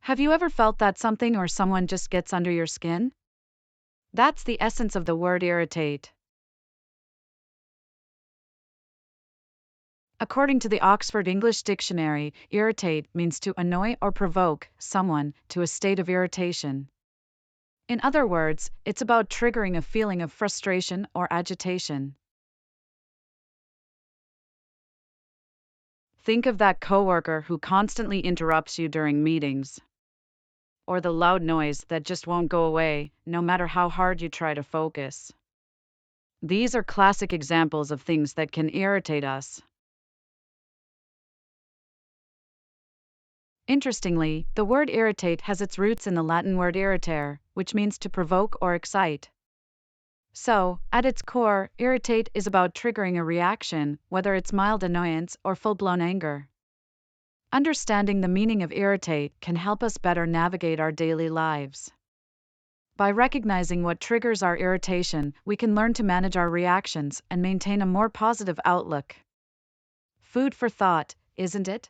Have you ever felt that something or someone just gets under your skin? That's the essence of the word irritate. According to the Oxford English Dictionary, irritate means to annoy or provoke someone to a state of irritation. In other words, it's about triggering a feeling of frustration or agitation. Think of that coworker who constantly interrupts you during meetings, or the loud noise that just won't go away, no matter how hard you try to focus. These are classic examples of things that can irritate us. Interestingly, the word irritate has its roots in the Latin word irritare, which means to provoke or excite. So, at its core, irritate is about triggering a reaction, whether it's mild annoyance or full-blown anger. Understanding the meaning of irritate can help us better navigate our daily lives. By recognizing what triggers our irritation, we can learn to manage our reactions and maintain a more positive outlook. Food for thought, isn't it?